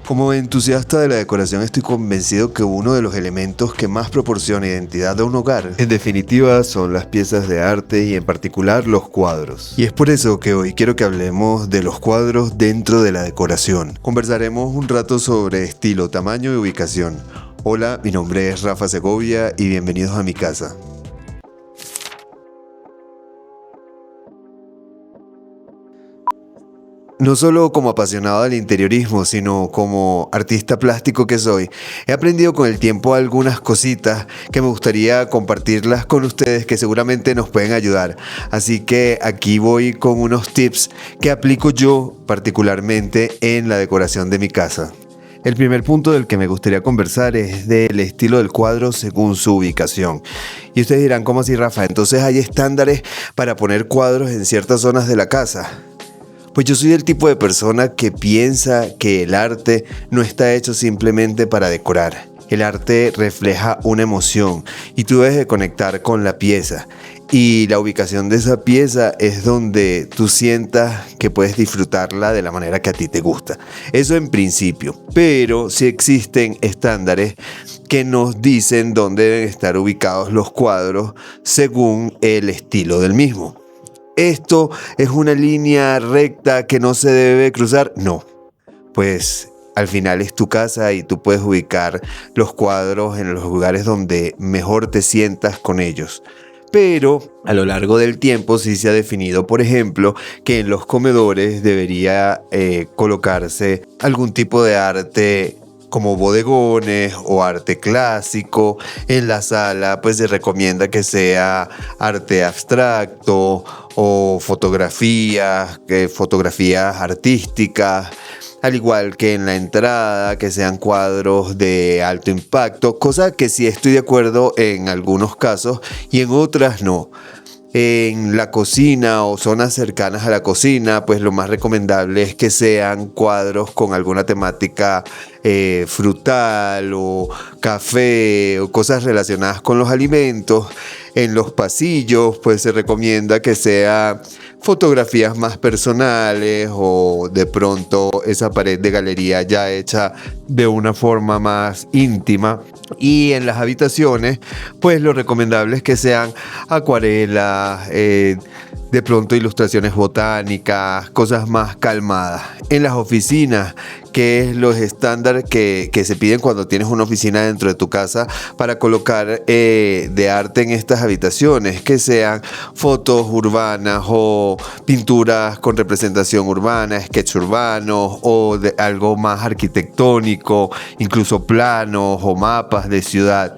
Como entusiasta de la decoración estoy convencido que uno de los elementos que más proporciona identidad a un hogar, en definitiva, son las piezas de arte y en particular los cuadros. Y es por eso que hoy quiero que hablemos de los cuadros dentro de la decoración. Conversaremos un rato sobre estilo, tamaño y ubicación. Hola, mi nombre es Rafa Segovia y bienvenidos a mi casa. No solo como apasionado del interiorismo, sino como artista plástico que soy, he aprendido con el tiempo algunas cositas que me gustaría compartirlas con ustedes que seguramente nos pueden ayudar. Así que aquí voy con unos tips que aplico yo particularmente en la decoración de mi casa. El primer punto del que me gustaría conversar es del estilo del cuadro según su ubicación. Y ustedes dirán, ¿cómo así, Rafa? Entonces hay estándares para poner cuadros en ciertas zonas de la casa. Pues yo soy el tipo de persona que piensa que el arte no está hecho simplemente para decorar. El arte refleja una emoción y tú debes de conectar con la pieza. Y la ubicación de esa pieza es donde tú sientas que puedes disfrutarla de la manera que a ti te gusta. Eso en principio. Pero sí existen estándares que nos dicen dónde deben estar ubicados los cuadros según el estilo del mismo. ¿Esto es una línea recta que no se debe cruzar? No, pues al final es tu casa y tú puedes ubicar los cuadros en los lugares donde mejor te sientas con ellos. Pero a lo largo del tiempo sí se ha definido, por ejemplo, que en los comedores debería colocarse algún tipo de arte como bodegones o arte clásico. En la sala pues se recomienda que sea arte abstracto o fotografías artísticas, al igual que en la entrada, que sean cuadros de alto impacto, cosa que sí estoy de acuerdo en algunos casos y en otras no. En la cocina o zonas cercanas a la cocina, pues lo más recomendable es que sean cuadros con alguna temática frutal o café o cosas relacionadas con los alimentos. En los pasillos, pues se recomienda que sea fotografías más personales o de pronto esa pared de galería ya hecha de una forma más íntima. Y en las habitaciones, pues lo recomendable es que sean acuarelas, de pronto ilustraciones botánicas, cosas más calmadas. En las oficinas, que es los estándares que se piden cuando tienes una oficina dentro de tu casa para colocar de arte en estas habitaciones, que sean fotos urbanas o pinturas con representación urbana, sketch urbanos o de algo más arquitectónico, incluso planos o mapas de ciudad.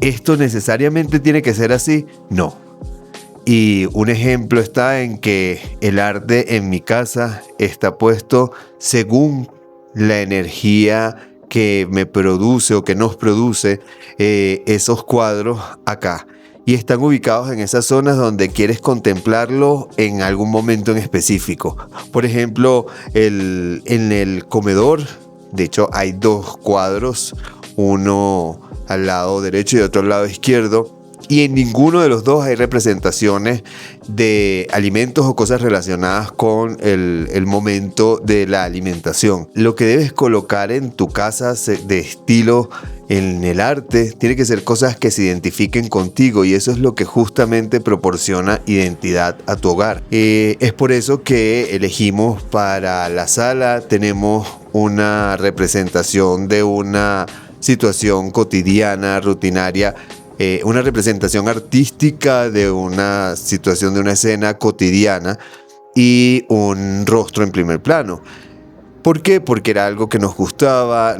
¿Esto necesariamente tiene que ser así? No. Y un ejemplo está en que el arte en mi casa está puesto según la energía que me produce o que nos produce esos cuadros acá. Y están ubicados en esas zonas donde quieres contemplarlo en algún momento en específico. Por ejemplo, en el comedor, de hecho hay dos cuadros, uno al lado derecho y otro al lado izquierdo. Y en ninguno de los dos hay representaciones de alimentos o cosas relacionadas con el momento de la alimentación. Lo que debes colocar en tu casa de estilo en el arte tiene que ser cosas que se identifiquen contigo y eso es lo que justamente proporciona identidad a tu hogar. Es por eso que elegimos para la sala, tenemos una representación de una situación cotidiana, rutinaria, una representación artística de una situación, de una escena cotidiana y un rostro en primer plano. ¿Por qué? Porque era algo que nos gustaba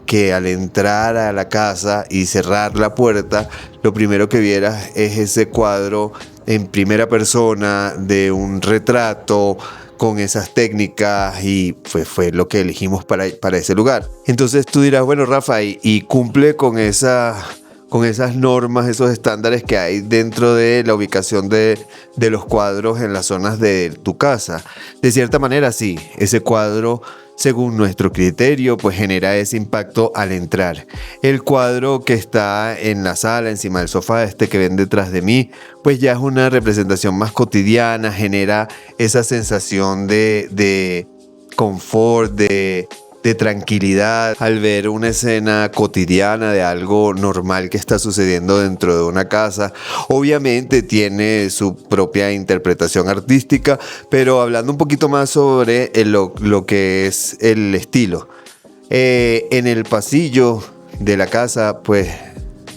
que al entrar a la casa y cerrar la puerta, lo primero que vieras es ese cuadro en primera persona de un retrato con esas técnicas y fue lo que elegimos para ese lugar. Entonces tú dirás, bueno, Rafa, y cumple con esas normas, esos estándares que hay dentro de la ubicación de los cuadros en las zonas de tu casa. De cierta manera, sí, ese cuadro, según nuestro criterio, pues genera ese impacto al entrar. El cuadro que está en la sala, encima del sofá, que ven detrás de mí, pues ya es una representación más cotidiana, genera esa sensación de confort, de de tranquilidad al ver una escena cotidiana de algo normal que está sucediendo dentro de una casa. Obviamente tiene su propia interpretación artística, pero hablando un poquito más sobre lo que es el estilo. En el pasillo de la casa, pues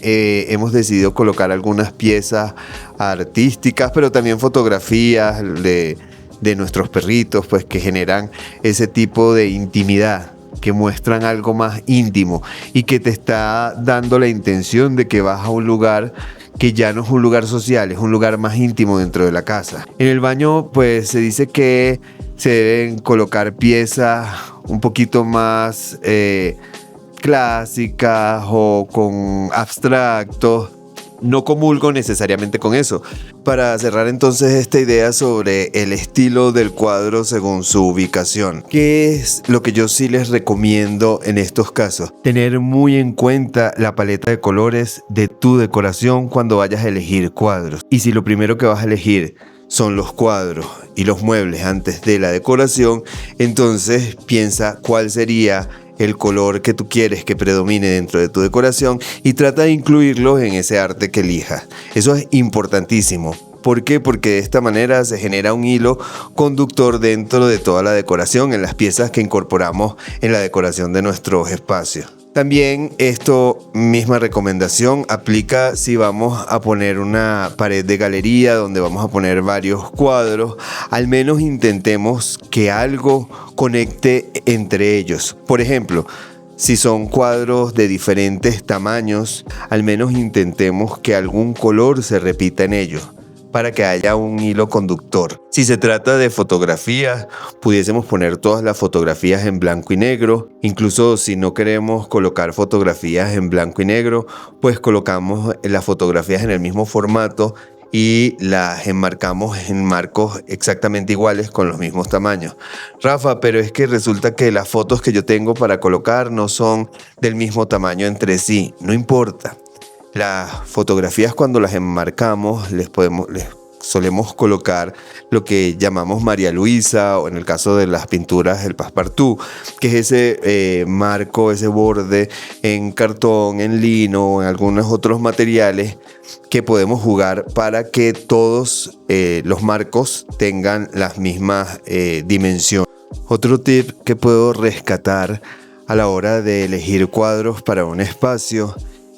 hemos decidido colocar algunas piezas artísticas, pero también fotografías de nuestros perritos, pues que generan ese tipo de intimidad, que muestran algo más íntimo y que te está dando la intención de que vas a un lugar que ya no es un lugar social, es un lugar más íntimo dentro de la casa. En el baño, pues se dice que se deben colocar piezas un poquito más clásicas o con abstractos. No comulgo necesariamente con eso. Para cerrar entonces esta idea sobre el estilo del cuadro según su ubicación, ¿qué es lo que yo sí les recomiendo en estos casos? Tener muy en cuenta la paleta de colores de tu decoración cuando vayas a elegir cuadros. Y si lo primero que vas a elegir son los cuadros y los muebles antes de la decoración, entonces piensa cuál sería el color que tú quieres que predomine dentro de tu decoración y trata de incluirlos en ese arte que elijas. Eso es importantísimo. ¿Por qué? Porque de esta manera se genera un hilo conductor dentro de toda la decoración, en las piezas que incorporamos en la decoración de nuestros espacios. También esto, misma recomendación, aplica si vamos a poner una pared de galería donde vamos a poner varios cuadros. Al menos intentemos que algo conecte entre ellos. Por ejemplo, si son cuadros de diferentes tamaños, al menos intentemos que algún color se repita en ellos, para que haya un hilo conductor. Si se trata de fotografías, pudiésemos poner todas las fotografías en blanco y negro. Incluso si no queremos colocar fotografías en blanco y negro, pues colocamos las fotografías en el mismo formato y las enmarcamos en marcos exactamente iguales con los mismos tamaños. Rafa, pero es que resulta que las fotos que yo tengo para colocar no son del mismo tamaño entre sí. No importa. Las fotografías, cuando las enmarcamos, les solemos colocar lo que llamamos María Luisa, o en el caso de las pinturas el Passepartout, que es ese marco, ese borde en cartón, en lino o en algunos otros materiales que podemos jugar para que todos los marcos tengan las mismas dimensiones. Otro tip que puedo rescatar a la hora de elegir cuadros para un espacio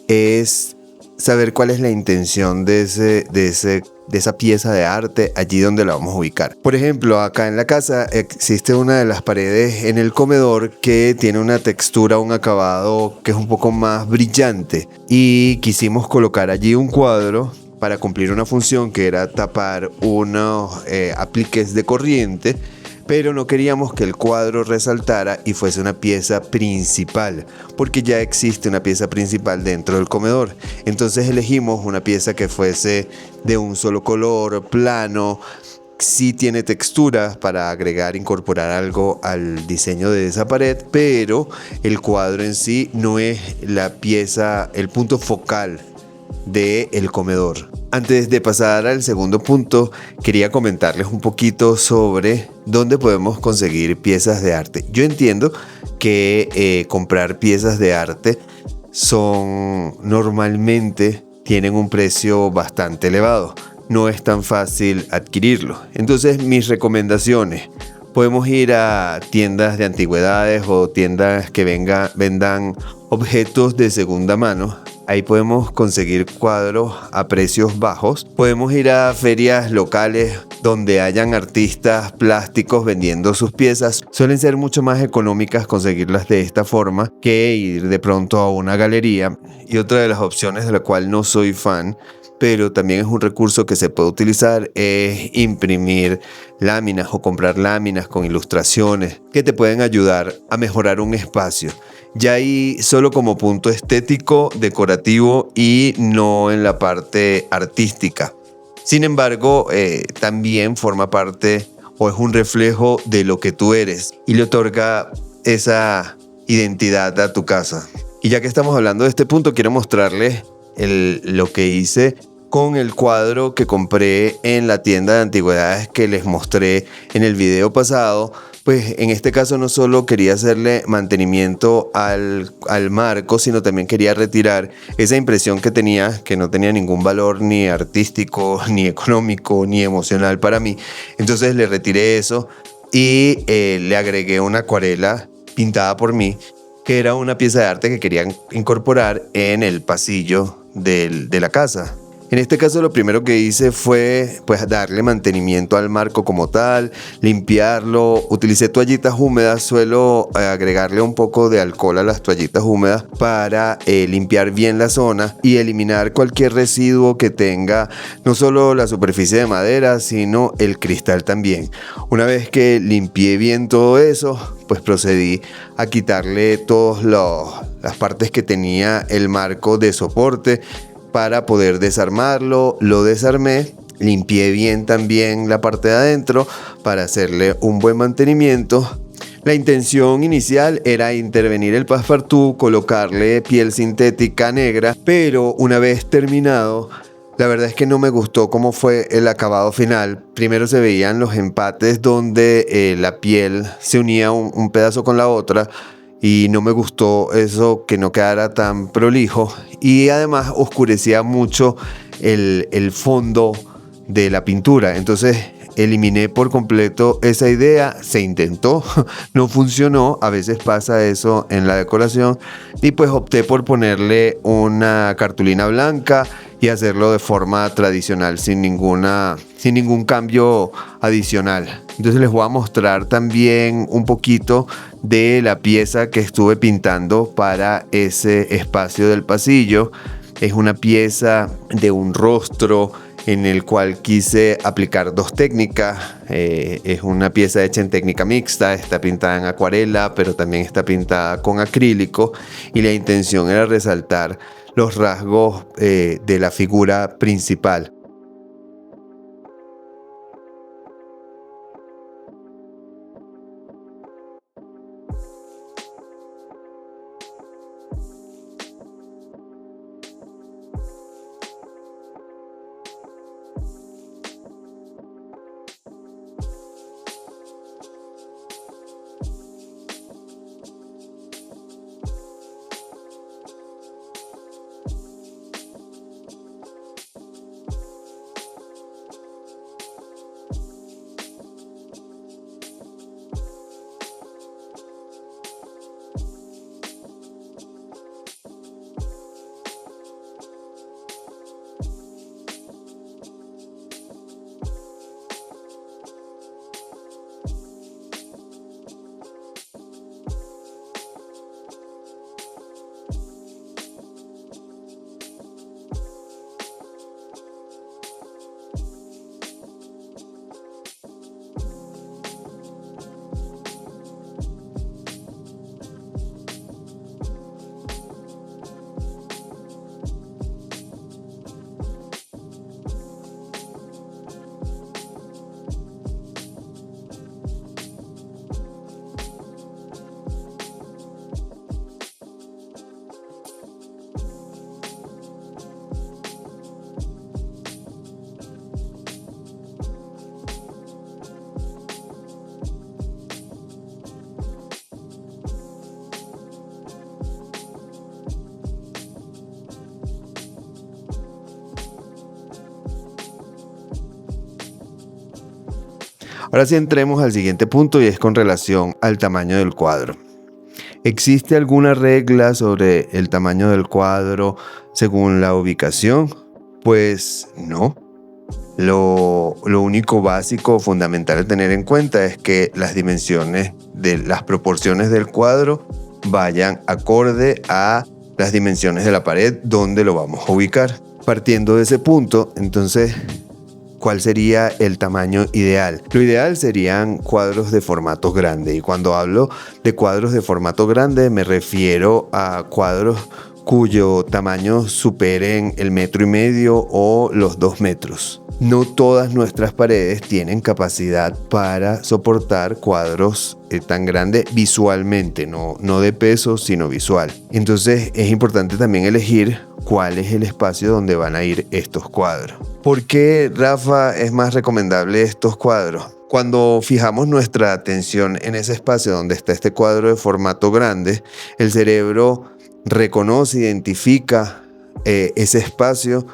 es saber cuál es la intención de esa pieza de arte allí donde la vamos a ubicar. Por ejemplo, acá en la casa existe una de las paredes en el comedor que tiene una textura, un acabado que es un poco más brillante, y quisimos colocar allí un cuadro para cumplir una función que era tapar unos apliques de corriente, pero no queríamos que el cuadro resaltara y fuese una pieza principal, porque ya existe una pieza principal dentro del comedor. Entonces elegimos una pieza que fuese de un solo color, plano. Sí tiene texturas para agregar, incorporar algo al diseño de esa pared, pero el cuadro en sí no es la pieza, el punto focal del comedor. Antes de pasar al segundo punto, quería comentarles un poquito sobre dónde podemos conseguir piezas de arte. Yo entiendo que comprar piezas de arte normalmente tienen un precio bastante elevado. No es tan fácil adquirirlo. Entonces, mis recomendaciones: podemos ir a tiendas de antigüedades o tiendas que vendan objetos de segunda mano. Ahí podemos conseguir cuadros a precios bajos. Podemos ir a ferias locales donde hayan artistas plásticos vendiendo sus piezas. Suelen ser mucho más económicas conseguirlas de esta forma que ir de pronto a una galería. Y otra de las opciones de la cual no soy fan, pero también es un recurso que se puede utilizar, es imprimir láminas o comprar láminas con ilustraciones que te pueden ayudar a mejorar un espacio. Ya ahí solo como punto estético, decorativo y no en la parte artística. Sin embargo, también forma parte o es un reflejo de lo que tú eres y le otorga esa identidad a tu casa. Y ya que estamos hablando de este punto, quiero mostrarles lo que hice con el cuadro que compré en la tienda de antigüedades que les mostré en el video pasado, pues en este caso no solo quería hacerle mantenimiento al marco, sino también quería retirar esa impresión que tenía, que no tenía ningún valor ni artístico, ni económico, ni emocional para mí. Entonces le retiré eso y le agregué una acuarela pintada por mí, que era una pieza de arte que quería incorporar en el pasillo de la casa. En este caso lo primero que hice fue pues darle mantenimiento al marco como tal, limpiarlo, utilicé toallitas húmedas, suelo agregarle un poco de alcohol a las toallitas húmedas para limpiar bien la zona y eliminar cualquier residuo que tenga no solo la superficie de madera, sino el cristal también. Una vez que limpié bien todo eso, pues procedí a quitarle todas las partes que tenía el marco de soporte para poder desarmarlo. Lo desarmé, limpié bien también la parte de adentro para hacerle un buen mantenimiento. La intención inicial era intervenir el Passepartout, colocarle piel sintética negra, pero una vez terminado, la verdad es que no me gustó cómo fue el acabado final. Primero se veían los empates donde la piel se unía un pedazo con la otra, y no me gustó eso, que no quedara tan prolijo, y además oscurecía mucho el fondo de la pintura. Entonces eliminé por completo esa idea. Se intentó, no funcionó, a veces pasa eso en la decoración, y pues opté por ponerle una cartulina blanca y hacerlo de forma tradicional, sin ningún cambio adicional. Entonces les voy a mostrar también un poquito de la pieza que estuve pintando para ese espacio del pasillo. Es una pieza de un rostro en el cual quise aplicar dos técnicas. Es una pieza hecha en técnica mixta, está pintada en acuarela, pero también está pintada con acrílico, y la intención era resaltar los rasgos de la figura principal. Ahora sí, entremos al siguiente punto, y es con relación al tamaño del cuadro. ¿Existe alguna regla sobre el tamaño del cuadro según la ubicación? Pues no. Lo único básico, fundamental a tener en cuenta es que las dimensiones de las proporciones del cuadro vayan acorde a las dimensiones de la pared donde lo vamos a ubicar. Partiendo de ese punto, entonces, ¿cuál sería el tamaño ideal? Lo ideal serían cuadros de formato grande, y cuando hablo de cuadros de formato grande me refiero a cuadros cuyo tamaño superen el 1,5 metros o los 2 metros. No todas nuestras paredes tienen capacidad para soportar cuadros tan grandes visualmente, no de peso, sino visual. Entonces es importante también elegir cuál es el espacio donde van a ir estos cuadros. ¿Por qué, Rafa, es más recomendable estos cuadros? Cuando fijamos nuestra atención en ese espacio donde está este cuadro de formato grande, el cerebro reconoce, identifica ese espacio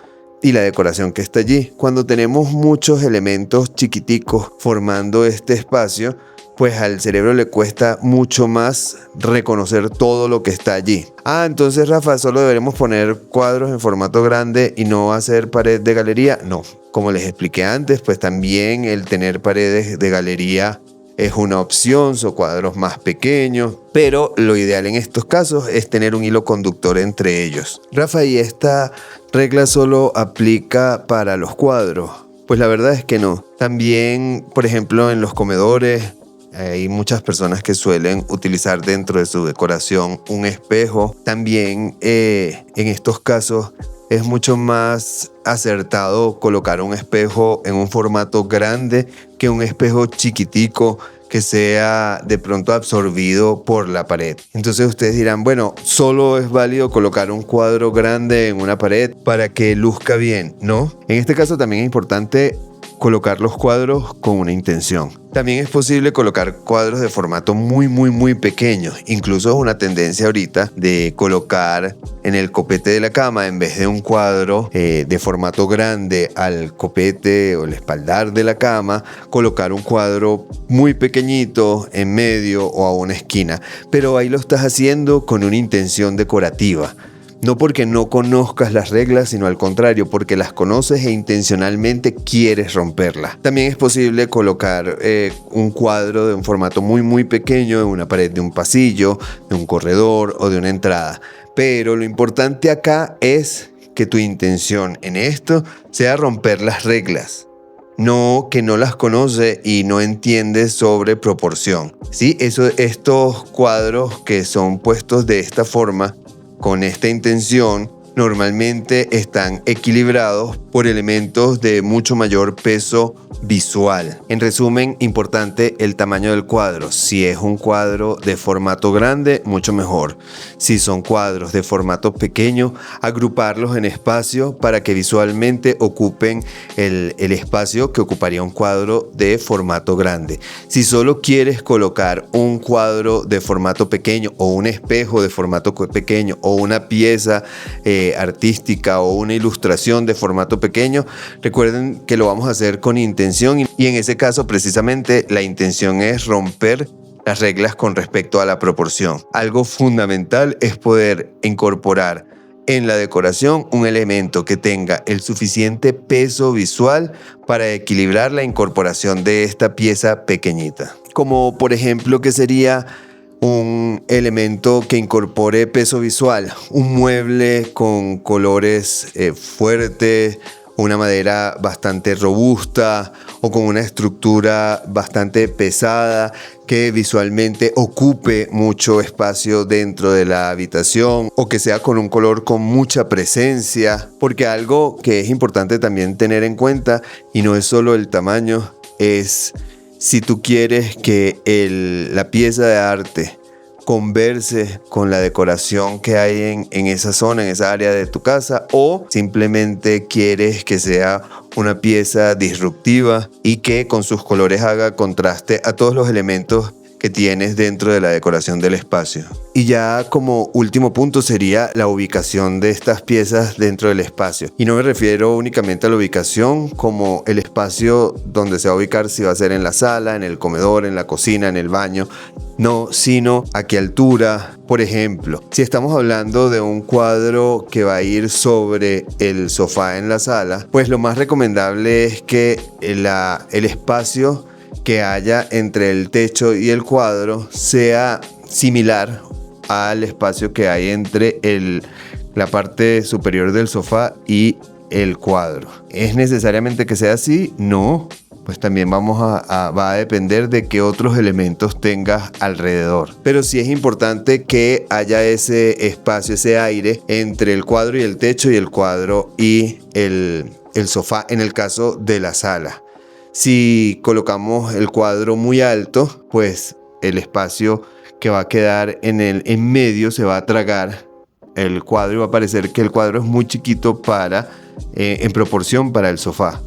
y la decoración que está allí. Cuando tenemos muchos elementos chiquiticos formando este espacio, pues al cerebro le cuesta mucho más reconocer todo lo que está allí. Entonces, Rafa, ¿solo deberemos poner cuadros en formato grande y no hacer pared de galería? No, como les expliqué antes, pues también el tener paredes de galería es una opción, son cuadros más pequeños, pero lo ideal en estos casos es tener un hilo conductor entre ellos. Rafa, ¿y esta regla solo aplica para los cuadros? Pues la verdad es que no. También, por ejemplo, en los comedores hay muchas personas que suelen utilizar dentro de su decoración un espejo. También en estos casos es mucho más acertado colocar un espejo en un formato grande que un espejo chiquitico que sea de pronto absorbido por la pared. Entonces ustedes dirán, bueno, solo es válido colocar un cuadro grande en una pared para que luzca bien, ¿no? En este caso también es importante colocar los cuadros con una intención. También es posible colocar cuadros de formato muy pequeño. Incluso es una tendencia ahorita de colocar en el copete de la cama, en vez de un cuadro de formato grande al copete o el espaldar de la cama, colocar un cuadro muy pequeñito en medio o a una esquina. Pero ahí lo estás haciendo con una intención decorativa. No porque no conozcas las reglas, sino al contrario, porque las conoces e intencionalmente quieres romperlas. También es posible colocar un cuadro de un formato muy pequeño en una pared de un pasillo, de un corredor o de una entrada. Pero lo importante acá es que tu intención en esto sea romper las reglas. No que no las conoce y no entiende sobre proporción. ¿Sí? Estos cuadros que son puestos de esta forma, con esta intención, normalmente están equilibrados por elementos de mucho mayor peso visual. En resumen, importante el tamaño del cuadro. Si es un cuadro de formato grande, mucho mejor. Si son cuadros de formato pequeño, agruparlos en espacio para que visualmente ocupen el espacio que ocuparía un cuadro de formato grande. Si solo quieres colocar un cuadro de formato pequeño o un espejo de formato pequeño o una pieza artística o una ilustración de formato pequeño, recuerden que lo vamos a hacer con intención y en ese caso precisamente la intención es romper las reglas con respecto a la proporción. Algo fundamental es poder incorporar en la decoración un elemento que tenga el suficiente peso visual para equilibrar la incorporación de esta pieza pequeñita. Como por ejemplo, ¿qué sería un elemento que incorpore peso visual? Un mueble con colores fuertes, una madera bastante robusta o con una estructura bastante pesada que visualmente ocupe mucho espacio dentro de la habitación, o que sea con un color con mucha presencia, porque algo que es importante también tener en cuenta, y no es solo el tamaño, es si tú quieres que la pieza de arte converse con la decoración que hay en esa zona, en esa área de tu casa, o simplemente quieres que sea una pieza disruptiva y que con sus colores haga contraste a todos los elementos que tienes dentro de la decoración del espacio. Y ya como último punto sería la ubicación de estas piezas dentro del espacio. Y no me refiero únicamente a la ubicación como el espacio donde se va a ubicar, si va a ser en la sala, en el comedor, en la cocina, en el baño. No, sino a qué altura. Por ejemplo, si estamos hablando de un cuadro que va a ir sobre el sofá en la sala, pues lo más recomendable es que el espacio que haya entre el techo y el cuadro sea similar al espacio que hay entre la parte superior del sofá y el cuadro. ¿Es necesariamente que sea así? No. Pues también va a depender de qué otros elementos tengas alrededor. Pero sí es importante que haya ese espacio, ese aire entre el cuadro y el techo y el cuadro y el sofá en el caso de la sala. Si colocamos el cuadro muy alto, pues el espacio que va a quedar en medio se va a tragar el cuadro y va a parecer que el cuadro es muy chiquito en proporción para el sofá.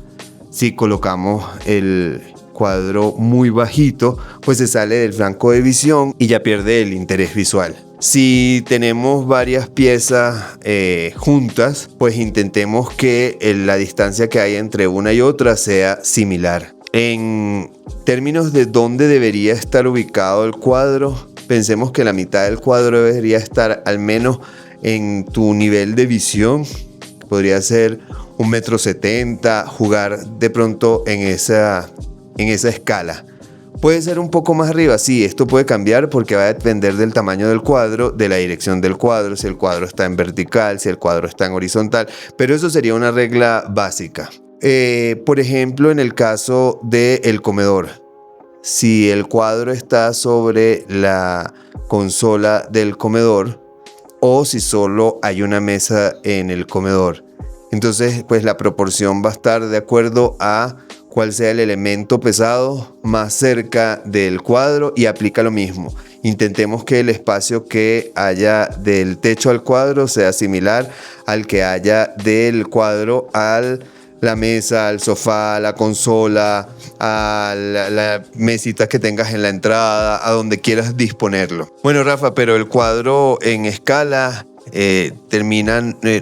Si colocamos el cuadro muy bajito, pues se sale del flanco de visión y ya pierde el interés visual. Si tenemos varias piezas juntas, pues intentemos que la distancia que hay entre una y otra sea similar. En términos de dónde debería estar ubicado el cuadro, pensemos que la mitad del cuadro debería estar al menos en tu nivel de visión. Podría ser 1,70 m, jugar de pronto en esa escala. Puede ser un poco más arriba, sí, esto puede cambiar porque va a depender del tamaño del cuadro, de la dirección del cuadro, si el cuadro está en vertical, si el cuadro está en horizontal, pero eso sería una regla básica. Por ejemplo, en el caso del comedor, si el cuadro está sobre la consola del comedor o si solo hay una mesa en el comedor, entonces pues la proporción va a estar de acuerdo a cuál sea el elemento pesado más cerca del cuadro y aplica lo mismo. Intentemos que el espacio que haya del techo al cuadro sea similar al que haya del cuadro a la mesa, al sofá, a la consola, a la mesita que tengas en la entrada, a donde quieras disponerlo. Bueno, Rafa, pero el cuadro en escala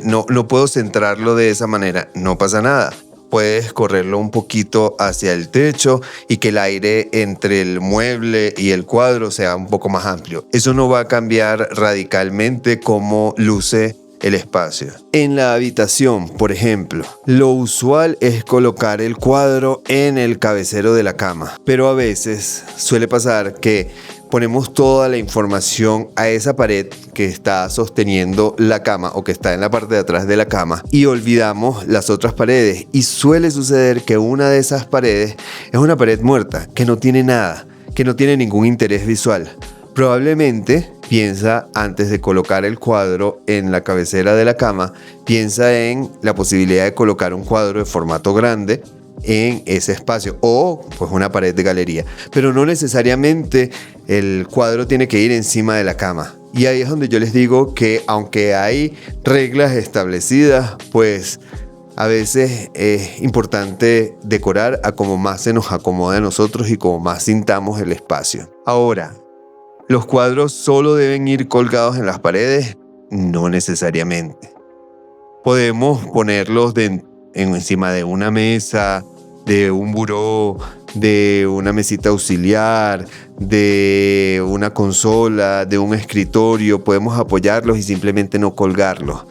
no puedo centrarlo de esa manera. No pasa nada. Puedes correrlo un poquito hacia el techo y que el aire entre el mueble y el cuadro sea un poco más amplio. Eso no va a cambiar radicalmente cómo luce el espacio. En la habitación, por ejemplo, lo usual es colocar el cuadro en el cabecero de la cama, pero a veces suele pasar que ponemos toda la información a esa pared que está sosteniendo la cama o que está en la parte de atrás de la cama y olvidamos las otras paredes, y suele suceder que una de esas paredes es una pared muerta, que no tiene nada, que no tiene ningún interés visual. Probablemente piensa, antes de colocar el cuadro en la cabecera de la cama, piensa en la posibilidad de colocar un cuadro de formato grande en ese espacio o pues una pared de galería, pero no necesariamente el cuadro tiene que ir encima de la cama. Y ahí es donde yo les digo que aunque hay reglas establecidas, pues a veces es importante decorar a como más se nos acomode a nosotros y como más sintamos el espacio. Ahora, ¿los cuadros solo deben ir colgados en las paredes? No necesariamente. Podemos ponerlos encima de una mesa, de un buró, de una mesita auxiliar, de una consola, de un escritorio. Podemos apoyarlos y simplemente no colgarlos.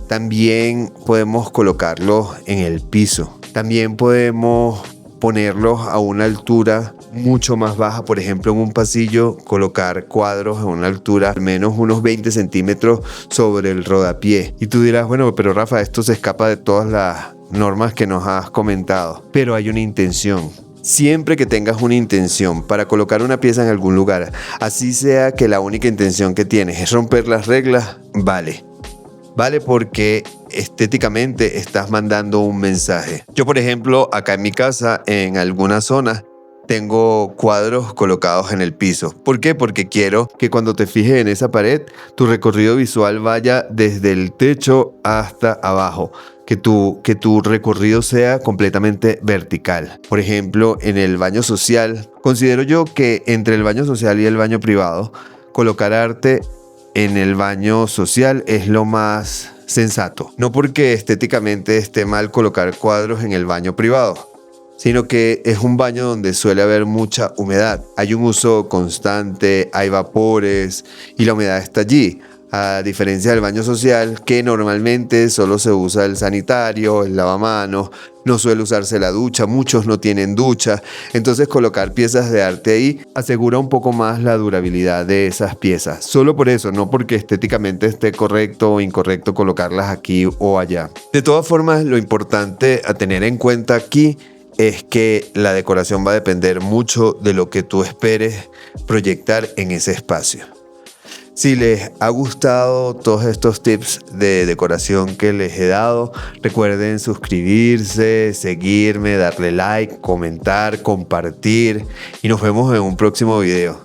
También podemos colocarlos en el piso. También podemos ponerlos a una altura mucho más baja. Por ejemplo, en un pasillo, colocar cuadros a una altura al menos unos 20 centímetros sobre el rodapié. Y tú dirás, bueno, pero Rafa, esto se escapa de todas las normas que nos has comentado. Pero hay una intención. Siempre que tengas una intención para colocar una pieza en algún lugar, así sea que la única intención que tienes es romper las reglas, vale. Vale, porque estéticamente estás mandando un mensaje. Yo, por ejemplo, acá en mi casa, en algunas zonas, tengo cuadros colocados en el piso. ¿Por qué? Porque quiero que cuando te fijes en esa pared, tu recorrido visual vaya desde el techo hasta abajo. Que tu recorrido sea completamente vertical. Por ejemplo, en el baño social, considero yo que entre el baño social y el baño privado, colocar arte en el baño social es lo más sensato. No porque estéticamente esté mal colocar cuadros en el baño privado, sino que es un baño donde suele haber mucha humedad. Hay un uso constante, hay vapores y la humedad está allí. A diferencia del baño social, que normalmente solo se usa el sanitario, el lavamanos, no suele usarse la ducha, muchos no tienen ducha. Entonces colocar piezas de arte ahí asegura un poco más la durabilidad de esas piezas. Solo por eso, no porque estéticamente esté correcto o incorrecto colocarlas aquí o allá. De todas formas, lo importante a tener en cuenta aquí es que la decoración va a depender mucho de lo que tú esperes proyectar en ese espacio. Si les ha gustado todos estos tips de decoración que les he dado, recuerden suscribirse, seguirme, darle like, comentar, compartir y nos vemos en un próximo video.